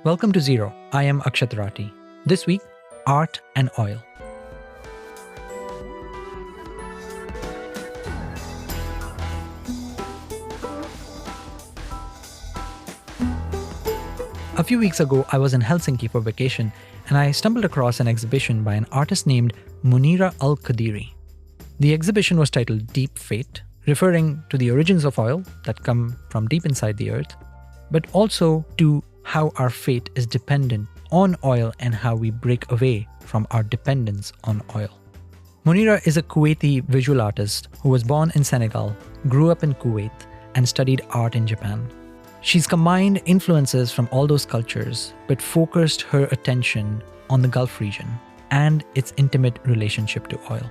Welcome to Zero. I am Akshat Rathi. This week, art and oil. A few weeks ago, I was in Helsinki for vacation and I stumbled across an exhibition by an artist named Monira Al Qadiri. The exhibition was titled Deep Fate, referring to the origins of oil that come from deep inside the earth, but also to how our fate is dependent on oil and how we break away from our dependence on oil. Monira is a Kuwaiti visual artist who was born in Senegal, grew up in Kuwait, and studied art in Japan. She's combined influences from all those cultures, but focused her attention on the Gulf region and its intimate relationship to oil.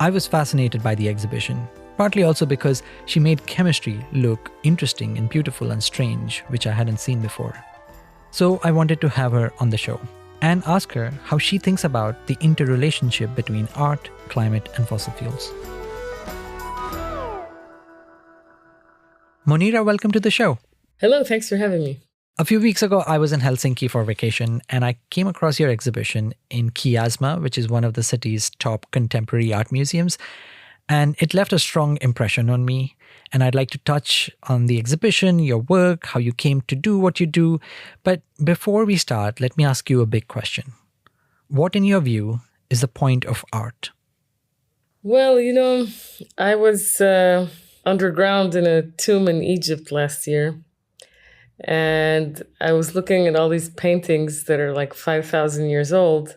I was fascinated by the exhibition, partly also because she made chemistry look interesting and beautiful and strange, which I hadn't seen before. So I wanted to have her on the show and ask her how she thinks about the interrelationship between art, climate, and fossil fuels. Monira, welcome to the show. Hello, thanks for having me. A few weeks ago, I was in Helsinki for vacation and I came across your exhibition in Kiasma, which is one of the city's top contemporary art museums. And it left a strong impression on me. And I'd like to touch on the exhibition, your work, how you came to do what you do. But before we start, let me ask you a big question. What, in your view, is the point of art? Well, I was underground in a tomb in Egypt last year. And I was looking at all these paintings that are like 5,000 years old.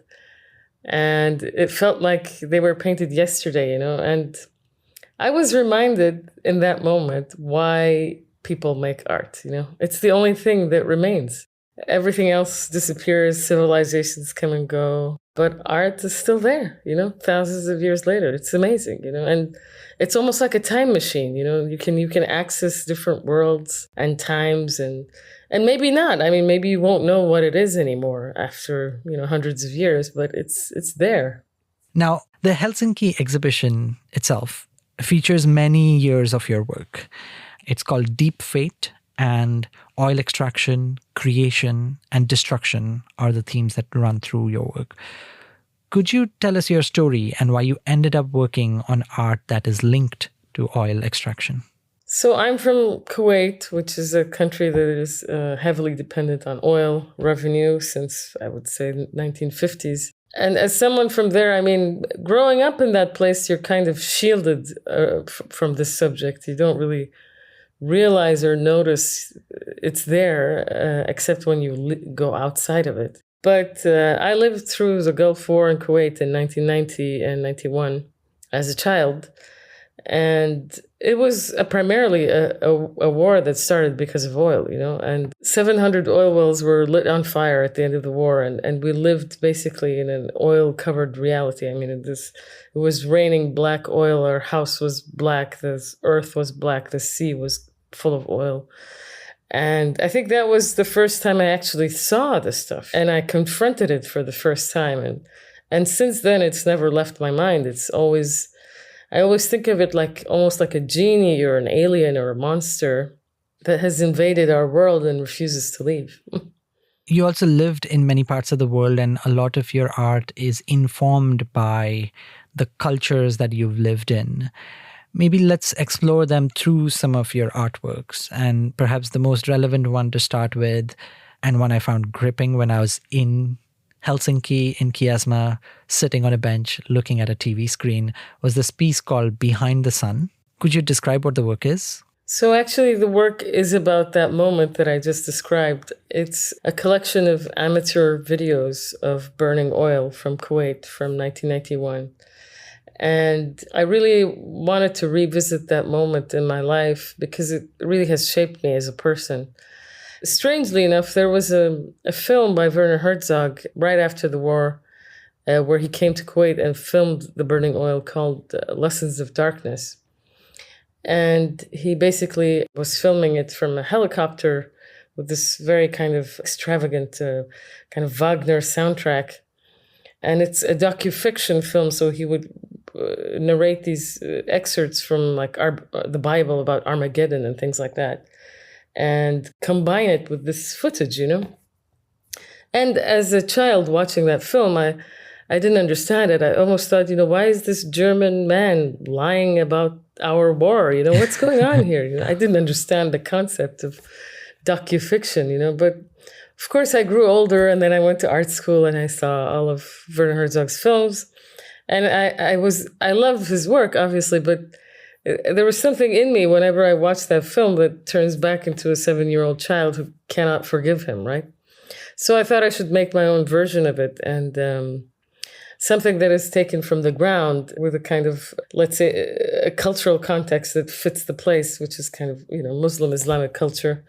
And it felt like they were painted yesterday, and I was reminded in that moment why people make art, It's the only thing that remains. Everything else disappears, civilizations come and go, but art is still there, thousands of years later. It's amazing, and it's almost like a time machine, you can access different worlds and times and maybe not. I mean, maybe you won't know what it is anymore after, hundreds of years, but it's there. Now, the Helsinki exhibition itself features many years of your work. It's called Deep Fate, and oil extraction, creation, and destruction are the themes that run through your work. Could you tell us your story and why you ended up working on art that is linked to oil extraction? So I'm from Kuwait, which is a country that is heavily dependent on oil revenue since, I would say, the 1950s. And as someone from there, I mean, growing up in that place, you're kind of shielded from this subject. You don't really realize or notice it's there, except when you go outside of it. But I lived through the Gulf War in Kuwait in 1990 and 91 as a child. And it was primarily a war that started because of oil, and 700 oil wells were lit on fire at the end of the war. And we lived basically in an oil-covered reality. I mean, it was raining black oil. Our house was black. The earth was black. The sea was full of oil. And I think that was the first time I actually saw this stuff. And I confronted it for the first time. And since then, it's never left my mind. I always think of it like almost like a genie or an alien or a monster that has invaded our world and refuses to leave. You also lived in many parts of the world, and a lot of your art is informed by the cultures that you've lived in. Maybe let's explore them through some of your artworks, and perhaps the most relevant one to start with, and one I found gripping when I was in Helsinki, in Kiasma, sitting on a bench looking at a TV screen, was this piece called Behind the Sun. Could you describe what the work is? So actually, the work is about that moment that I just described. It's a collection of amateur videos of burning oil from Kuwait from 1991. And I really wanted to revisit that moment in my life because it really has shaped me as a person. Strangely enough, there was a film by Werner Herzog right after the war where he came to Kuwait and filmed the burning oil called Lessons of Darkness. And he basically was filming it from a helicopter with this very kind of extravagant kind of Wagner soundtrack. And it's a docufiction film, so he would narrate these excerpts from like the Bible about Armageddon and things like that, and combine it with this footage, And as a child watching that film, I didn't understand it. I almost thought, why is this German man lying about our war? What's going on here? I didn't understand the concept of docufiction, but of course I grew older and then I went to art school and I saw all of Werner Herzog's films. And I love his work, obviously, but there was something in me whenever I watched that film that turns back into a 7-year-old child who cannot forgive him, right? So I thought I should make my own version of it, and something that is taken from the ground with a kind of, let's say, a cultural context that fits the place, which is kind of, Muslim Islamic culture.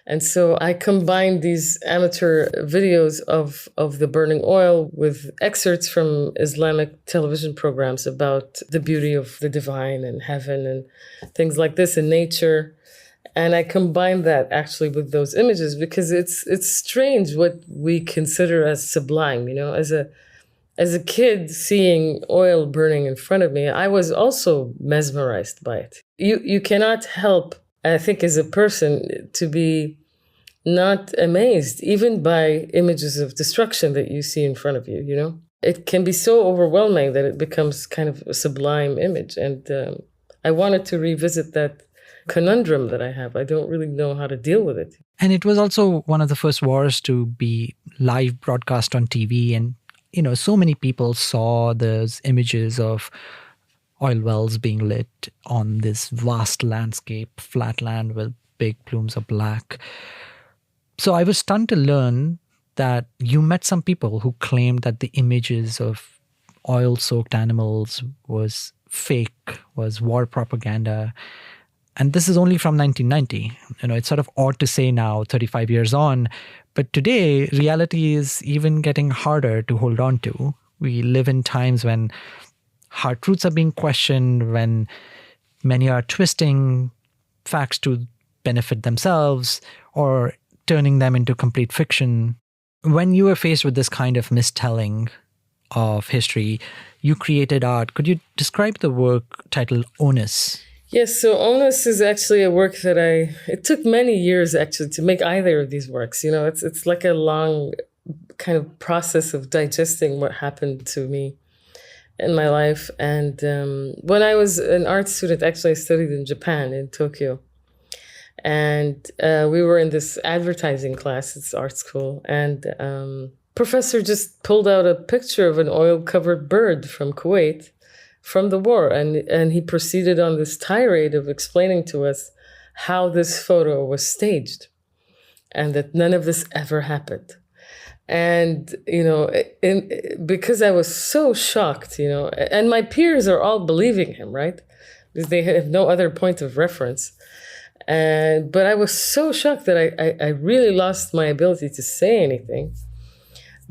And so I combined these amateur videos of the burning oil with excerpts from Islamic television programs about the beauty of the divine and heaven and things like this in nature. And I combined that actually with those images because it's strange what we consider as sublime, As a kid seeing oil burning in front of me, I was also mesmerized by it. You cannot help, I think, as a person to be not amazed, even by images of destruction that you see in front of you, It can be so overwhelming that it becomes kind of a sublime image. And I wanted to revisit that conundrum that I have. I don't really know how to deal with it. And it was also one of the first wars to be live broadcast on TV, and so many people saw those images of oil wells being lit on this vast landscape, flat land with big plumes of black. So I was stunned to learn that you met some people who claimed that the images of oil-soaked animals was fake, was war propaganda. And this is only from 1990. It's sort of odd to say now, 35 years on. But today, reality is even getting harder to hold on to. We live in times when hard truths are being questioned, when many are twisting facts to benefit themselves or turning them into complete fiction. When you were faced with this kind of mistelling of history, you created art. Could you describe the work titled Onus? Yes, so Onus is actually a work that it took many years actually to make either of these works. It's like a long kind of process of digesting what happened to me in my life. And when I was an art student, actually I studied in Japan, in Tokyo. And we were in this advertising class, it's art school. And professor just pulled out a picture of an oil-covered bird from Kuwait, from the war, and he proceeded on this tirade of explaining to us how this photo was staged and that none of this ever happened. And, because I was so shocked, and my peers are all believing him, right? Because they have no other point of reference. But I was so shocked that I really lost my ability to say anything.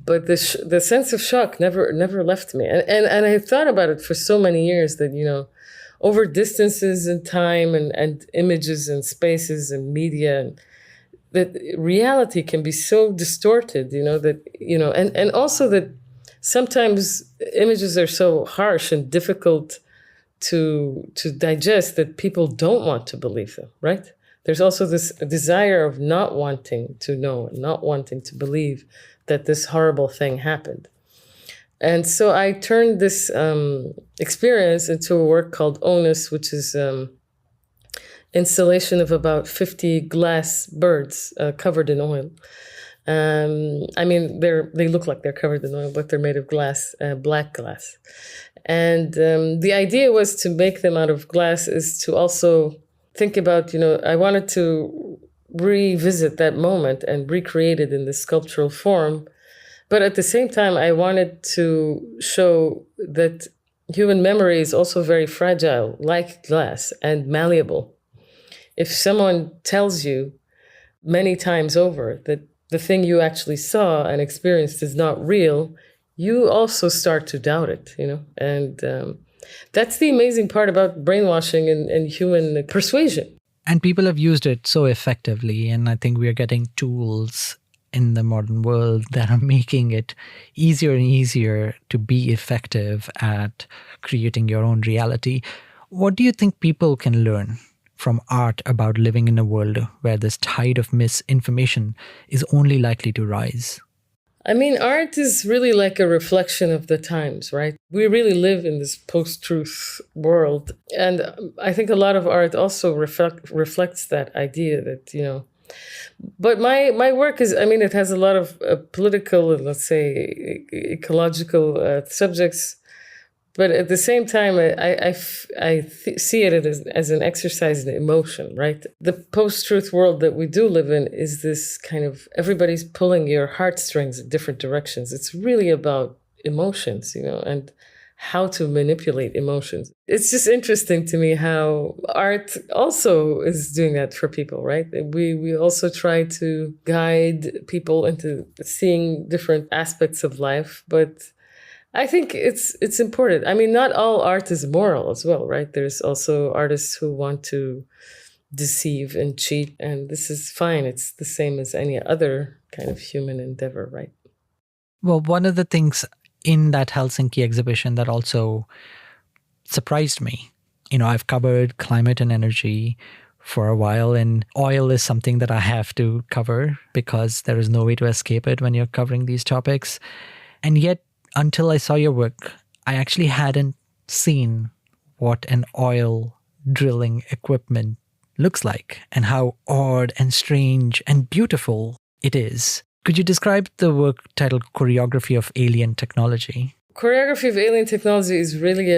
But the sense of shock never left me. And I thought about it for so many years that, over distances and time and images and spaces and media, that reality can be so distorted, and also that sometimes images are so harsh and difficult to digest that people don't want to believe them, right? There's also this desire of not wanting to know, not wanting to believe that this horrible thing happened. And so I turned this experience into a work called Onus, which is installation of about 50 glass birds covered in oil. They look like they're covered in oil, but they're made of glass, black glass. And the idea was to make them out of glass is to also think about, I wanted to revisit that moment and recreate it in this sculptural form. But at the same time, I wanted to show that human memory is also very fragile, like glass, and malleable. If someone tells you many times over that the thing you actually saw and experienced is not real, you also start to doubt it, And that's the amazing part about brainwashing and human persuasion. And people have used it so effectively. And I think we are getting tools in the modern world that are making it easier and easier to be effective at creating your own reality. What do you think people can learn from art about living in a world where this tide of misinformation is only likely to rise? I mean, art is really like a reflection of the times, right? We really live in this post-truth world. And I think a lot of art also reflects that idea that, but my work is, I mean, it has a lot of political and, let's say, ecological subjects. But at the same time, see it as an exercise in emotion, right? The post-truth world that we do live in is this kind of, everybody's pulling your heartstrings in different directions. It's really about emotions, and how to manipulate emotions. It's just interesting to me how art also is doing that for people, right? We also try to guide people into seeing different aspects of life, but I think it's important. I mean, not all art is moral as well, right? There's also artists who want to deceive and cheat, and this is fine. It's the same as any other kind of human endeavor, right? Well, one of the things in that Helsinki exhibition that also surprised me, I've covered climate and energy for a while, and oil is something that I have to cover because there is no way to escape it when you're covering these topics. And yet, until I saw your work, I actually hadn't seen what an oil drilling equipment looks like and how odd and strange and beautiful it is. Could you describe the work titled Choreography of Alien Technology? Choreography of Alien Technology is really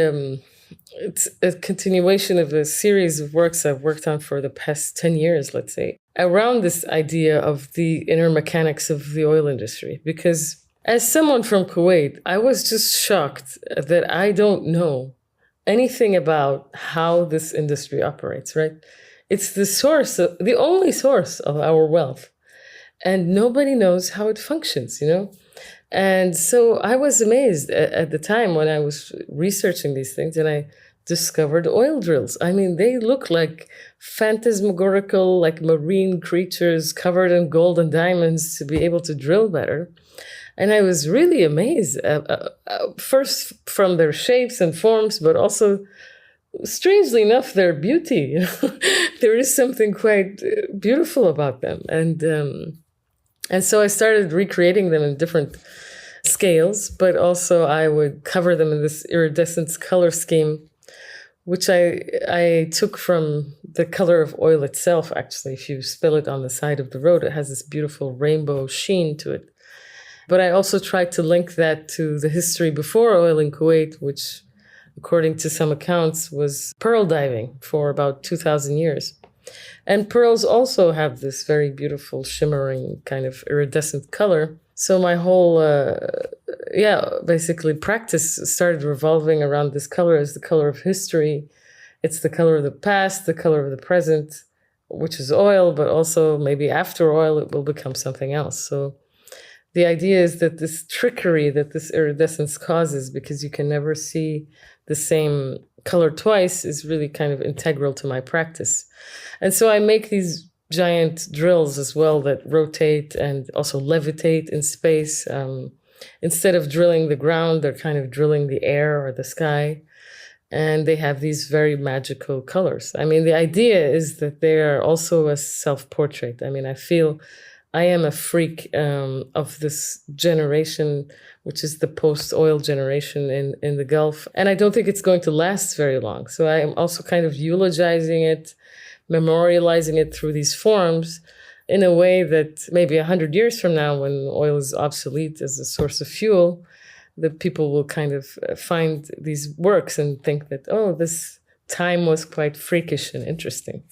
it's a continuation of a series of works I've worked on for the past 10 years, let's say, around this idea of the inner mechanics of the oil industry. Because as someone from Kuwait, I was just shocked that I don't know anything about how this industry operates, right? It's the only source of our wealth. And nobody knows how it functions, And so I was amazed at the time when I was researching these things, and I discovered oil drills. I mean, they look like phantasmagorical, like marine creatures covered in gold and diamonds to be able to drill better. And I was really amazed, first from their shapes and forms, but also, strangely enough, their beauty. There is something quite beautiful about them. And so I started recreating them in different scales, but also I would cover them in this iridescent color scheme, which I took from the color of oil itself, actually. If you spill it on the side of the road, it has this beautiful rainbow sheen to it. But I also tried to link that to the history before oil in Kuwait, which, according to some accounts, was pearl diving for about 2,000 years. And pearls also have this very beautiful, shimmering, kind of iridescent color. So my whole, basically practice started revolving around this color as the color of history. It's the color of the past, the color of the present, which is oil, but also maybe after oil, it will become something else. So the idea is that this trickery that this iridescence causes, because you can never see the same color twice, is really kind of integral to my practice. And so I make these giant drills as well that rotate and also levitate in space. Instead of drilling the ground, they're kind of drilling the air or the sky. And they have these very magical colors. I mean, the idea is that they are also a self-portrait. I mean, I feel I am a freak of this generation, which is the post-oil generation in the Gulf. And I don't think it's going to last very long. So I am also kind of eulogizing it, memorializing it through these forms in a way that maybe 100 years from now, when oil is obsolete as a source of fuel, that people will kind of find these works and think that, oh, this time was quite freakish and interesting.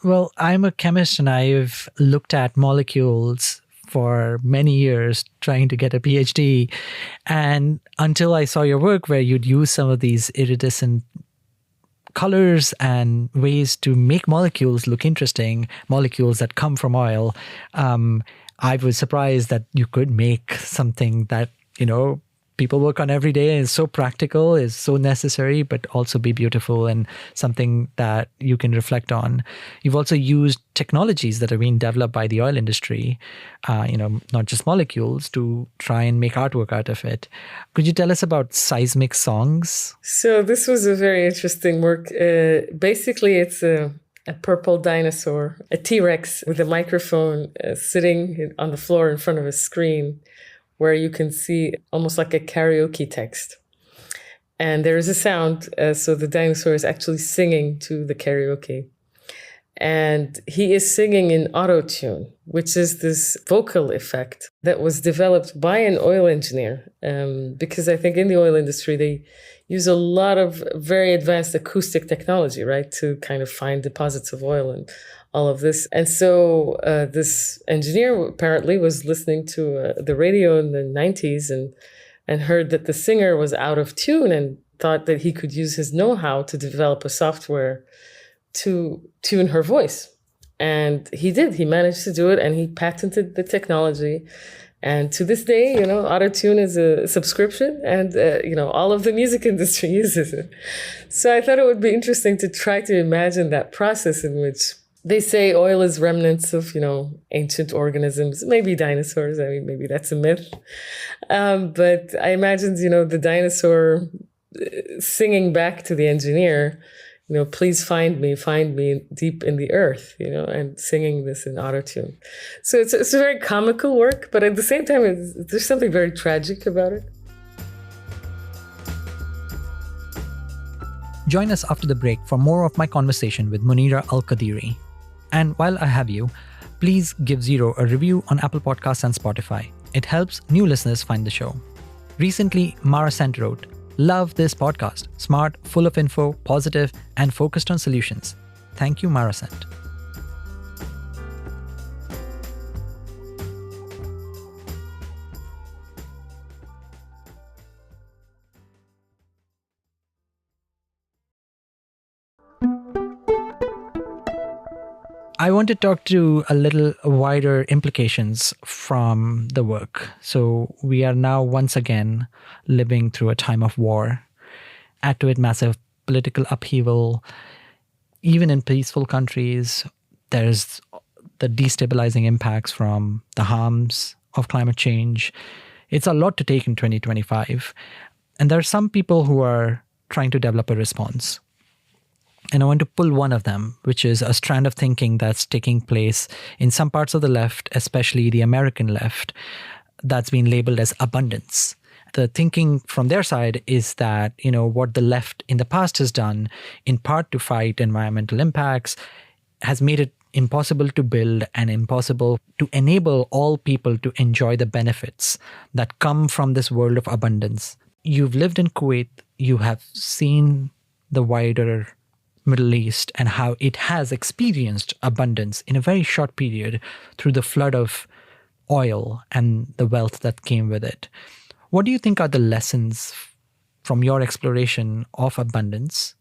Well, I'm a chemist and I've looked at molecules for many years trying to get a PhD. And until I saw your work where you'd use some of these iridescent colors and ways to make molecules look interesting, molecules that come from oil, I was surprised that you could make something that, people work on every day, is so practical, is so necessary, but also be beautiful and something that you can reflect on. You've also used technologies that are being developed by the oil industry, not just molecules, to try and make artwork out of it. Could you tell us about seismic songs? So this was a very interesting work. Basically, it's a purple dinosaur, a T-Rex with a microphone sitting on the floor in front of a screen where you can see almost like a karaoke text. And there is a sound, so the dinosaur is actually singing to the karaoke. And he is singing in auto-tune, which is this vocal effect that was developed by an oil engineer. Because I think in the oil industry, they use a lot of very advanced acoustic technology, right, to kind of find deposits of oil and all of this. And so this engineer apparently was listening to the radio in the 90s and heard that the singer was out of tune and thought that he could use his know-how to develop a software to tune her voice. And he did. He managed to do it, and he patented the technology. And to this day, auto-tune is a subscription, and, all of the music industry uses it. So I thought it would be interesting to try to imagine that process in which they say oil is remnants of, ancient organisms, maybe dinosaurs. I mean, maybe that's a myth. But I imagined, the dinosaur singing back to the engineer, please find me deep in the earth, and singing this in autotune. So it's a very comical work, but at the same time, there's something very tragic about it. Join us after the break for more of my conversation with Monira Al Qadiri. And while I have you, please give Zero a review on Apple Podcasts and Spotify. It helps new listeners find the show. Recently, Mara Sent wrote, "Love this podcast. Smart, full of info, positive, and focused on solutions." Thank you, Mara Sent. I want to talk to a little wider implications from the work. So we are now once again living through a time of war. Add to it massive political upheaval. Even in peaceful countries, there's the destabilizing impacts from the harms of climate change. It's a lot to take in 2025. And there are some people who are trying to develop a response. And I want to pull one of them, which is a strand of thinking that's taking place in some parts of the left, especially the American left, that's been labeled as abundance. The thinking from their side is that, what the left in the past has done, in part to fight environmental impacts, has made it impossible to build and impossible to enable all people to enjoy the benefits that come from this world of abundance. You've lived in Kuwait, you have seen the wider Middle East and how it has experienced abundance in a very short period through the flood of oil and the wealth that came with it. What do you think are the lessons from your exploration of abundance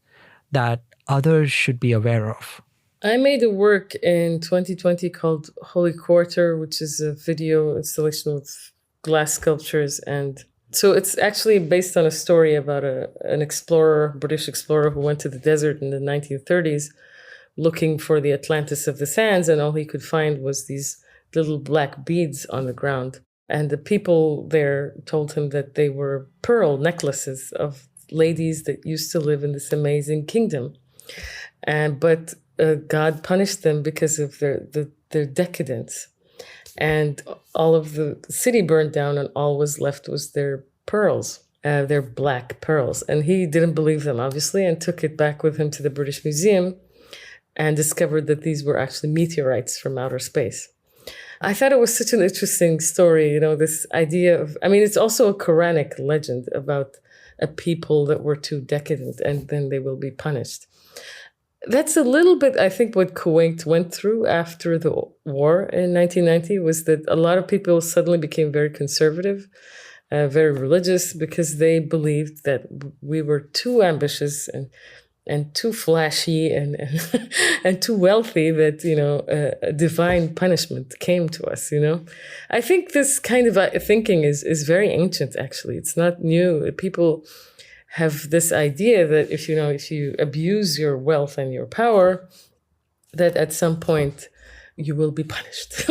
that others should be aware of? I made a work in 2020 called Holy Quarter, which is a video installation with glass sculptures. And so it's actually based on a story about an explorer, British explorer, who went to the desert in the 1930s looking for the Atlantis of the sands, and all he could find was these little black beads on the ground. And the people there told him that they were pearl necklaces of ladies that used to live in this amazing kingdom. But God punished them because of their decadence. And all of the city burned down, and all was left was their pearls, their black pearls. And he didn't believe them, obviously, and took it back with him to the British Museum and discovered that these were actually meteorites from outer space. I thought it was such an interesting story, this idea of, it's also a Quranic legend about a people that were too decadent and then they will be punished. That's a little bit, I think, what Kuwait went through after the war in 1990, was that a lot of people suddenly became very conservative, very religious, because they believed that we were too ambitious and too flashy and and too wealthy that, a divine punishment came to us, I think this kind of thinking is very ancient, actually. It's not new. People have this idea that if you abuse your wealth and your power, that at some point you will be punished.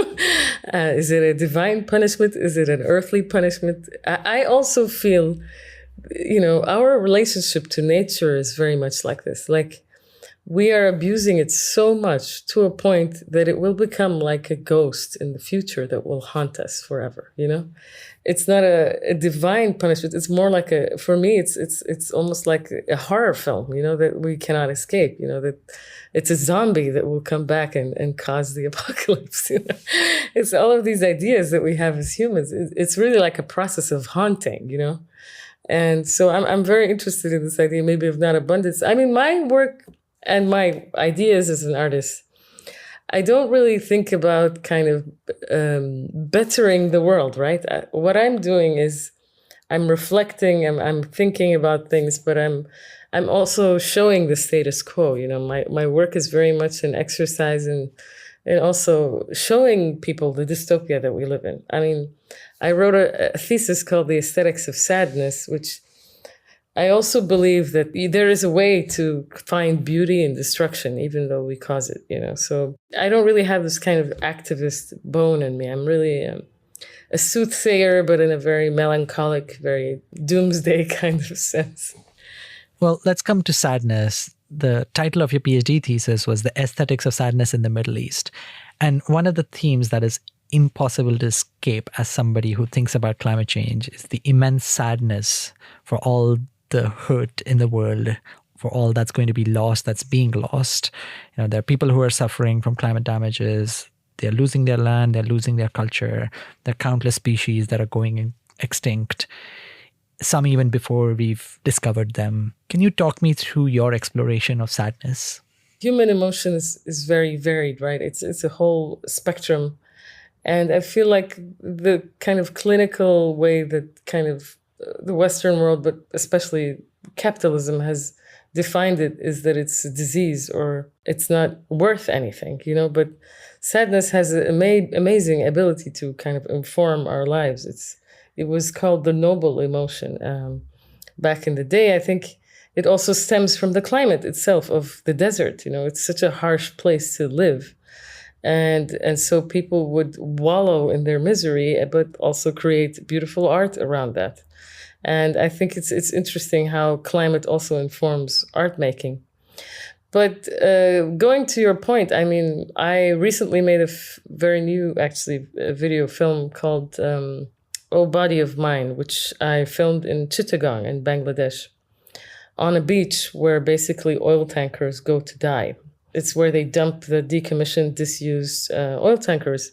Is it a divine punishment? Is it an earthly punishment? I also feel, our relationship to nature is very much like this. Like, we are abusing it so much to a point that it will become like a ghost in the future that will haunt us forever, you know? It's not a divine punishment. It's more like for me, it's almost like a horror film, you know, that we cannot escape, you know, that it's a zombie that will come back and cause the apocalypse, you know? It's all of these ideas that we have as humans. It's really like a process of haunting, you know? And so I'm very interested in this idea, maybe of not abundance. I mean, my work and my ideas as an artist, I don't really think about kind of bettering the world, right? What I'm doing is I'm reflecting, I'm thinking about things, but I'm also showing the status quo. You know, my work is very much an exercise and also showing people the dystopia that we live in. I mean, I wrote a thesis called The Aesthetics of Sadness, which I also believe that there is a way to find beauty in destruction, even though we cause it, you know. So I don't really have this kind of activist bone in me. I'm really a soothsayer, but in a very melancholic, very doomsday kind of sense. Well, let's come to sadness. The title of your PhD thesis was The Aesthetics of Sadness in the Middle East. And one of the themes that is impossible to escape as somebody who thinks about climate change is the immense sadness for all the hurt in the world, for all that's going to be lost, that's being lost. You know, there are people who are suffering from climate damages. They're losing their land, they're losing their culture. There are countless species that are going extinct, some even before we've discovered them. Can you talk me through your exploration of sadness? Human emotion is very varied, right? It's a whole spectrum. And I feel like the kind of clinical way that kind of the Western world, but especially capitalism, has defined it is that it's a disease or it's not worth anything, you know. But sadness has an amazing ability to kind of inform our lives. It was called the noble emotion back in the day. I think it also stems from the climate itself of the desert. You know, it's such a harsh place to live. And so people would wallow in their misery, but also create beautiful art around that. And I think it's interesting how climate also informs art making. But going to your point, I mean, I recently made a very new, actually, a video film called Oh Body of Mine, which I filmed in Chittagong in Bangladesh on a beach where basically oil tankers go to die. It's where they dump the decommissioned, disused oil tankers.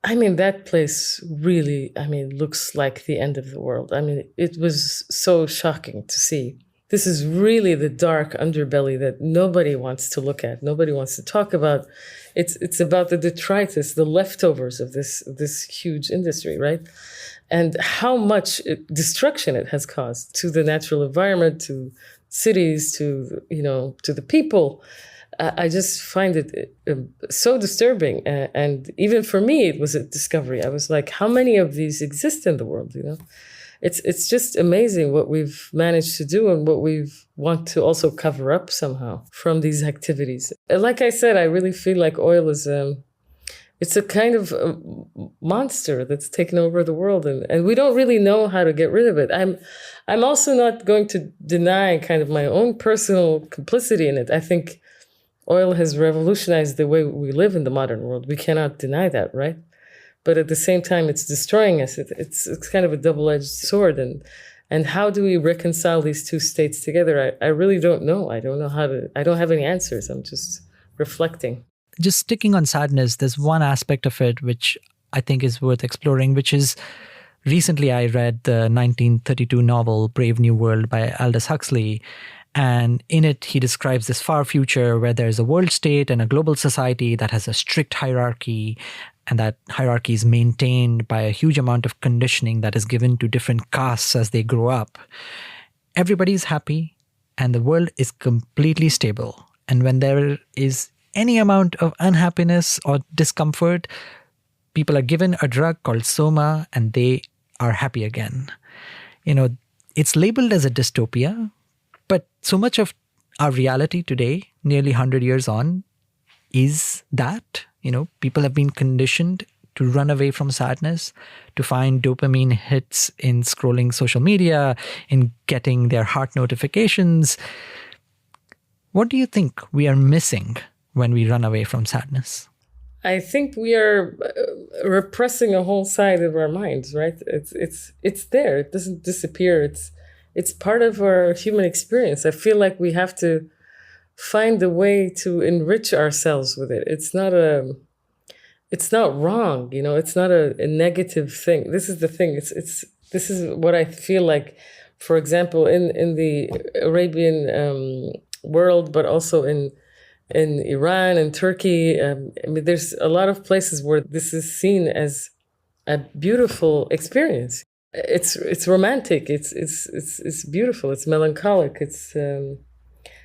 I mean, that place really, looks like the end of the world. I mean, it was so shocking to see. This is really the dark underbelly that nobody wants to look at. Nobody wants to talk about. It's about the detritus, the leftovers of this huge industry, right? And how much destruction it has caused to the natural environment, to cities, to the people. I just find it so disturbing. And even for me, it was a discovery. I was like, how many of these exist in the world, you know? It's just amazing what we've managed to do and what we've want to also cover up somehow from these activities. Like I said, I really feel like oil is it's a kind of a monster that's taken over the world, and we don't really know how to get rid of it. I'm also not going to deny kind of my own personal complicity in it. I think oil has revolutionized the way we live in the modern world. We cannot deny that, right? But at the same time, it's destroying us. It's kind of a double-edged sword. And how do we reconcile these two states together? I really don't know. I don't know how to. I don't have any answers. I'm just reflecting. Just sticking on sadness, there's one aspect of it which I think is worth exploring, which is recently I read the 1932 novel Brave New World by Aldous Huxley. And in it, he describes this far future where there's a world state and a global society that has a strict hierarchy, and that hierarchy is maintained by a huge amount of conditioning that is given to different castes as they grow up. Everybody's happy, and the world is completely stable. And when there is any amount of unhappiness or discomfort, people are given a drug called soma, and they are happy again. You know, it's labeled as a dystopia, but so much of our reality today, nearly 100 years on, is that, people have been conditioned to run away from sadness, to find dopamine hits in scrolling social media, in getting their heart notifications. What do you think we are missing when we run away from sadness? I think we are repressing a whole side of our minds, right? It's there. It doesn't disappear. It's part of our human experience. I feel like we have to find a way to enrich ourselves with it. It's not wrong, it's not a negative thing. This is the thing. This is what I feel like, for example, in the Arabian world, but also in Iran and Turkey. I mean, there's a lot of places where this is seen as a beautiful experience. It's romantic. It's beautiful. It's melancholic.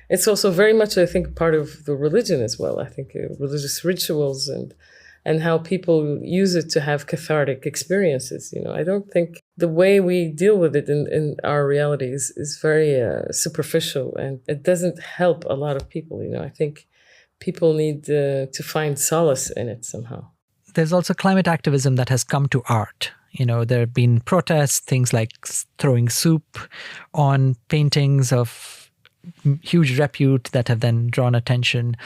It's also very much, I think, part of the religion as well. I think religious rituals and how people use it to have cathartic experiences. I don't think the way we deal with it in our reality is very superficial, and it doesn't help a lot of people. I think people need to find solace in it somehow. There's also climate activism that has come to art. There have been protests, things like throwing soup on paintings of huge repute that have then drawn attention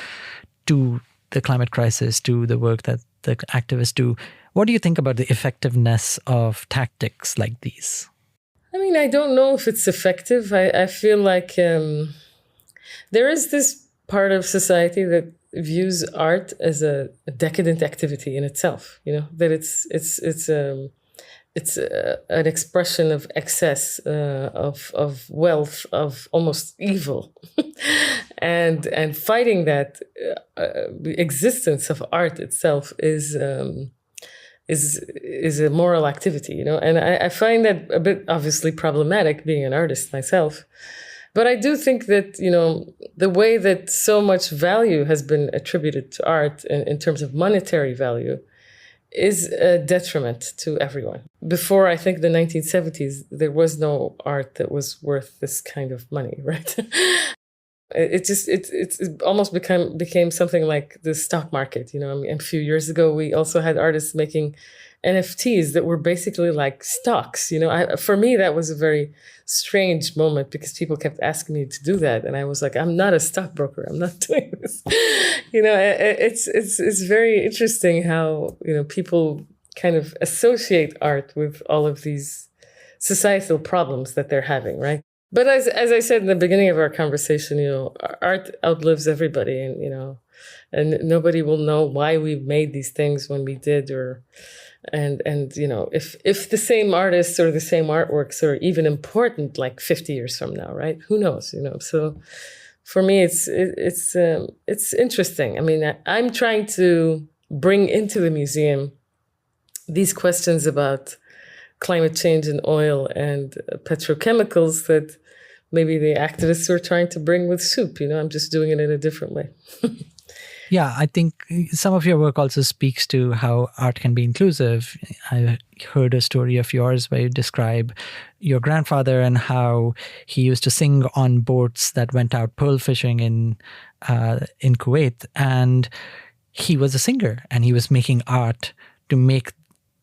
to the climate crisis, to the work that the activists do. What do you think about the effectiveness of tactics like these? I mean, I don't know if it's effective. I feel like there is this part of society that views art as a decadent activity in itself. That it's an expression of excess, of wealth, of almost evil, and fighting that existence of art itself is a moral activity, and I find that a bit obviously problematic, being an artist myself. But I do think that, the way that so much value has been attributed to art in terms of monetary value is a detriment to everyone. Before, I think, the 1970s, there was no art that was worth this kind of money, right? It almost became something like the stock market. I mean, a few years ago, we also had artists making NFTs that were basically like stocks. For me, that was a very strange moment because people kept asking me to do that, and I was like, I'm not a stockbroker. I'm not doing this. It's very interesting how people kind of associate art with all of these societal problems that they're having, right? But as I said in the beginning of our conversation, art outlives everybody, and nobody will know why we made these things when we did, and if the same artists or the same artworks are even important like 50 years from now, right? Who knows? So for me, it's interesting. I mean, I'm trying to bring into the museum these questions about climate change and oil and petrochemicals that maybe the activists were trying to bring with soup. I'm just doing it in a different way. Yeah, I think some of your work also speaks to how art can be inclusive. I heard a story of yours where you describe your grandfather and how he used to sing on boats that went out pearl fishing in Kuwait. And he was a singer and he was making art to make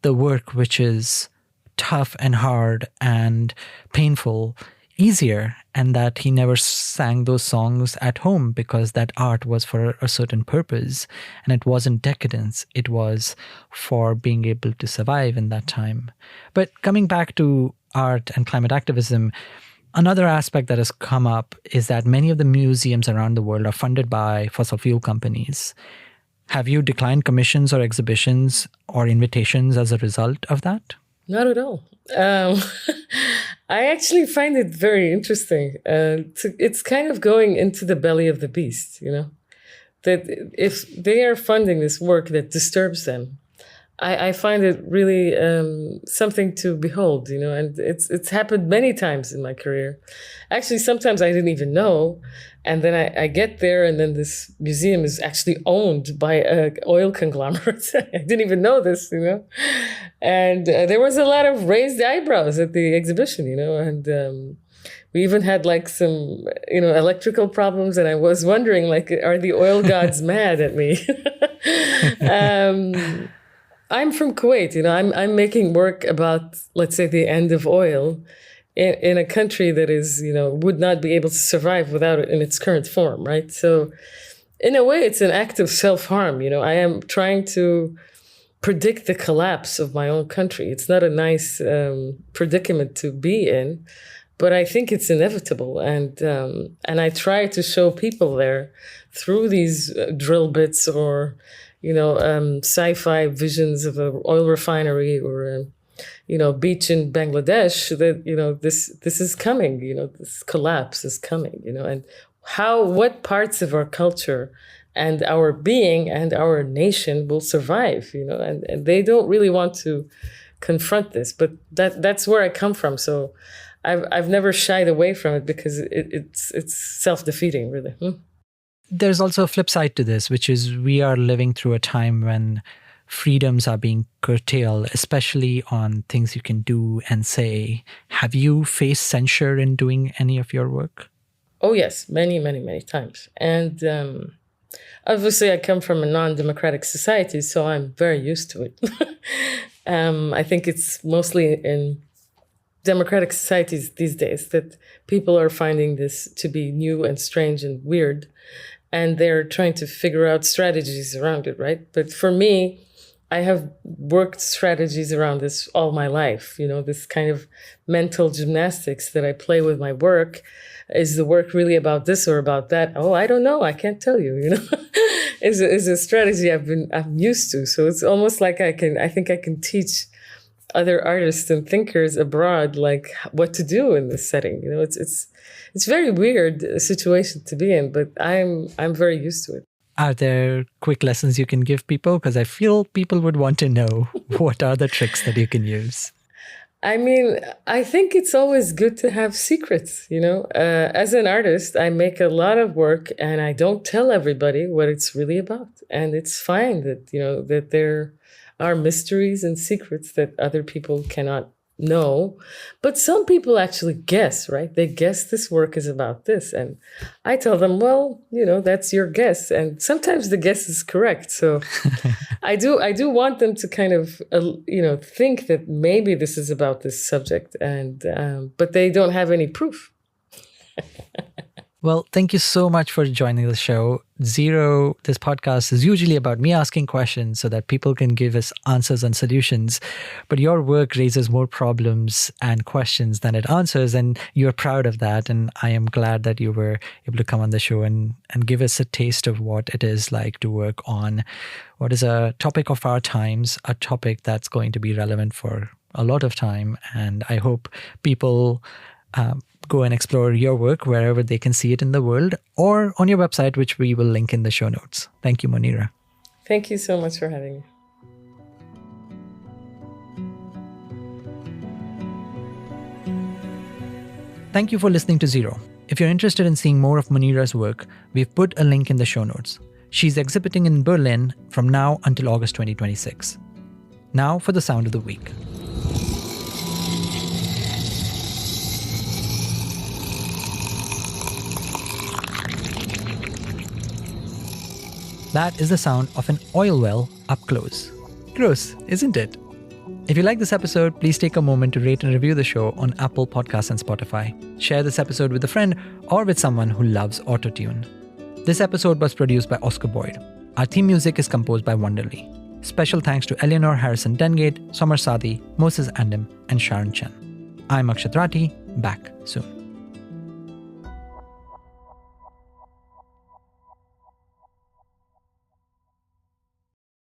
the work, which is tough and hard and painful, easier, and that he never sang those songs at home because that art was for a certain purpose and it wasn't decadence. It was for being able to survive in that time. But coming back to art and climate activism, another aspect that has come up is that many of the museums around the world are funded by fossil fuel companies. Have you declined commissions or exhibitions or invitations as a result of that? Not at all. I actually find it very interesting. It's kind of going into the belly of the beast, that if they are funding this work that disturbs them, I find it really something to behold, and it's happened many times in my career. Actually, sometimes I didn't even know. And then I get there, and then this museum is actually owned by an oil conglomerate. I didn't even know this, And there was a lot of raised eyebrows at the exhibition, and we even had like some, electrical problems. And I was wondering, like, are the oil gods mad at me? I'm from Kuwait, I'm making work about, let's say, the end of oil in a country that is, would not be able to survive without it in its current form, right? So in a way, it's an act of self-harm. I am trying to predict the collapse of my own country. It's not a nice predicament to be in, but I think it's inevitable. And I try to show people there through these drill bits or, sci-fi visions of an oil refinery or a beach in Bangladesh that, this is coming, this collapse is coming, and what parts of our culture and our being and our nation will survive, and they don't really want to confront this, but that's where I come from. So I've never shied away from it because it's self-defeating, really. There's also a flip side to this, which is we are living through a time when freedoms are being curtailed, especially on things you can do and say. Have you faced censure in doing any of your work? Oh, yes, many, many, many times. And obviously, I come from a non-democratic society, so I'm very used to it. I think it's mostly in democratic societies these days that people are finding this to be new and strange and weird, and they're trying to figure out strategies around it, right? But for me, I have worked strategies around this all my life. This kind of mental gymnastics that I play with my work. Is the work really about this or about that? Oh, I don't know. I can't tell you, is a strategy I'm used to. So it's almost like I think I can teach other artists and thinkers abroad, like what to do in this setting. It's very weird situation to be in, but I'm very used to it. Are there quick lessons you can give people? Because I feel people would want to know what are the tricks that you can use. I mean, I think it's always good to have secrets, As an artist, I make a lot of work and I don't tell everybody what it's really about. And it's fine that, that there are mysteries and secrets that other people cannot know. But some people actually guess, right? They guess this work is about this. And I tell them, well, that's your guess. And sometimes the guess is correct. So I do want them to kind of, think that maybe this is about this subject, and but they don't have any proof. Well, thank you so much for joining the show. Zero, this podcast is usually about me asking questions so that people can give us answers and solutions. But your work raises more problems and questions than it answers. And you're proud of that. And I am glad that you were able to come on the show and give us a taste of what it is like to work on what is a topic of our times, a topic that's going to be relevant for a lot of time. And I hope people go and explore your work wherever they can see it in the world or on your website, which we will link in the show notes. Thank you, Monira. Thank you so much for having me. Thank you for listening to Zero. If you're interested in seeing more of Monira's work, we've put a link in the show notes. She's exhibiting in Berlin from now until August 2026. Now for the sound of the week. That is the sound of an oil well up close. Gross, isn't it? If you like this episode, please take a moment to rate and review the show on Apple Podcasts and Spotify. Share this episode with a friend or with someone who loves autotune. This episode was produced by Oscar Boyd. Our theme music is composed by Wonderly. Special thanks to Eleanor Harrison Dengate, Somar Sadi, Moses Andem, and Sharon Chen. I'm Akshat Rathi, back soon.